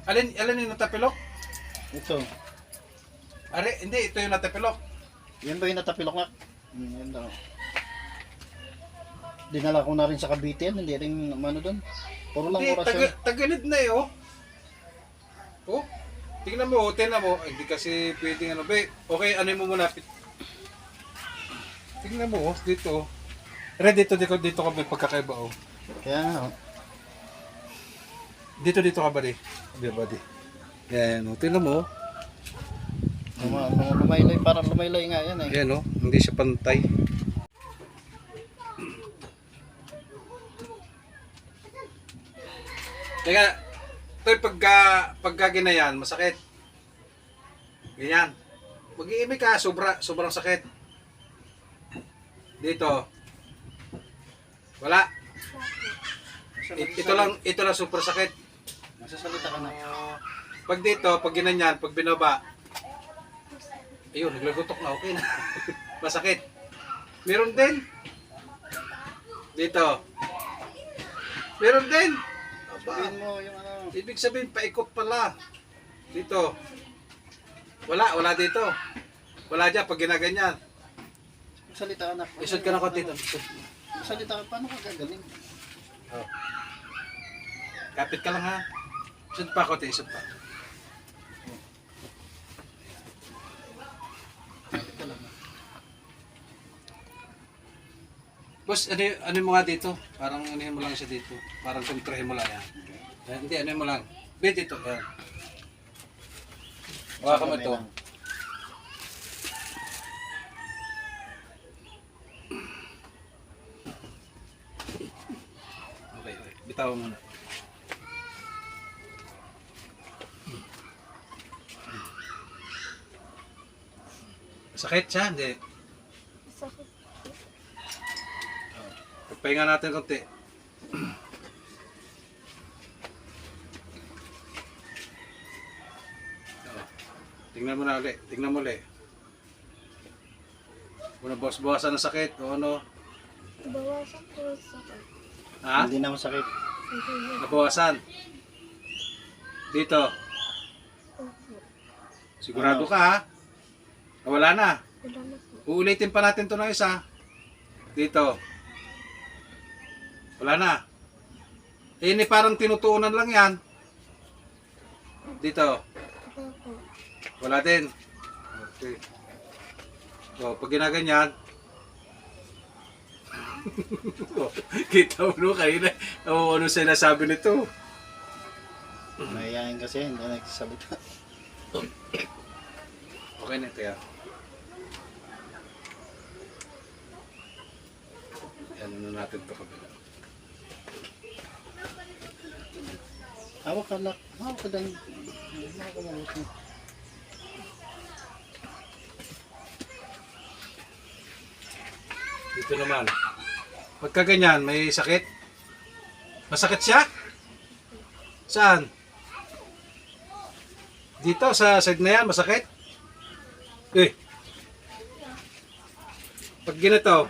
Alin yung natapilok? Ito. Are, hindi, ito yung natapilok. Yan ba yung natapilok nga? Yan daw. Dinala ko na rin sa Cavite yan. Hindi rin ano doon. Puro lang Hindi, oras yun. tagilid na eh, oh. Oh, tingnan mo, tingnan mo. Ay, hindi kasi pwedeng ano, be. Okay, ano mo muna. Tingnan mo, oh, dito. Re, dito ka may pagkakaiba, oh. Kaya nga. Oh. Dito ka ba, di? Di ba, di? Yan, oh, tingnan mo, oh. Lumaylay, parang lumaylay nga yan eh. Yan, oh, hindi siya pantay. Teka, ito pagka ginayan, masakit. Ganyan. Mag-iimik ka, sobrang sakit. Dito. Wala. Ito lang super sakit. Nagsasalita ka na. Pag dito, pag ginanyan, pag binaba, ayun, naglagutok na, okay na. Masakit. Meron din. Dito. Meron din. Sabihin mo yung ano. Ibig sabihin, paikot pala. Dito. Wala dito. Wala dyan pag ginaganyan. Salita ka na. Isod ka na ko dito. Salita ka, paano ka gagaling? Oh. Kapit ka lang ha. Isod pa ko, isod pa. Kapit ka lang. Boss, ano mo nga dito? Parang ano mo lang siya dito. Parang kontrahin mo lang yan. Yan, hindi, ano mo lang. Bit dito, yan. Huwag ka mo ito. Okay. Bitawan mo na. Sakit siya, hindi. Sakit. Pagpahinga natin konti. Tingnan mo na ulit. Tingnan mo ulit. Kung nabawas-bawasan ng sakit o ano. Bawasan ko sa sakit. Ha? Hindi na masakit. Hindi. Nabawasan. Dito. Opo. Sigurado ka ha? Wala na. Wala na po. Uulitin pa natin to ng isa. Dito. Wala na. Eh, ini parang tinutuunan lang yan. Dito. Wala po. Wala din. Okay. O, pag ginaganyan. Kita mo no, kayo na. O, ano sinasabi nito? Mayayain kasi, hindi na nagsasalita. Okay na ito yan. Yan na natin ito kabila. Hawak ka lang. Hawak ka lang. Hawak ka lang. Dito naman. Pagka ganyan, may sakit. Masakit siya? Saan? Dito, sa side na yan, masakit? Eh. Pag ganito.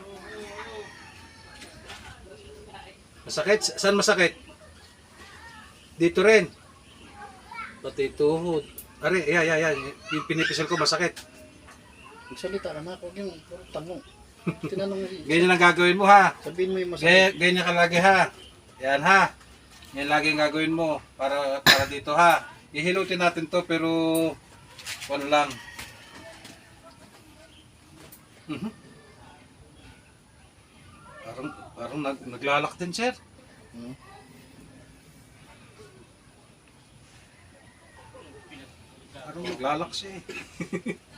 Masakit? Saan masakit? Dito rin. Pati tuhod. Ari, yan. Yung pinipisal ko masakit. Magsalita ka na. Huwag yung puro tanong. Tinanong mo. Ganyan ang gagawin mo ha. Sabihin mo yung masakit. Ganyan ka lagi ha. Yan ha. Yan lagi ang gagawin mo para dito ha. Ihilutin natin to pero ano lang. Parang naglalak din sir. Parang naglalak siya eh.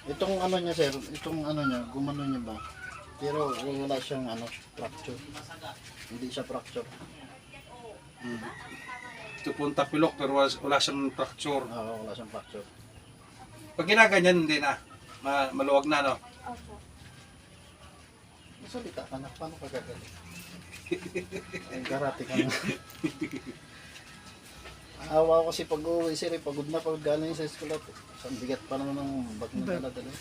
Itong ano niya sir, itong ano niya, gumano niya ba? Pero wala siyang ano, fracture. Hindi siya fracture. Ito po ang tapilok pero wala siyang fracture. Oo, wala siyang fracture. Pag ginaganyan hindi na. Maluwag na no. Opo. Masalita ka na, paano ka gagaling? Ay, karate ka na. Awa ko kasi pag-uwi sir, pagod na pagod galing sa eskwela. Ang bigat pa naman ng bag na dala-dala.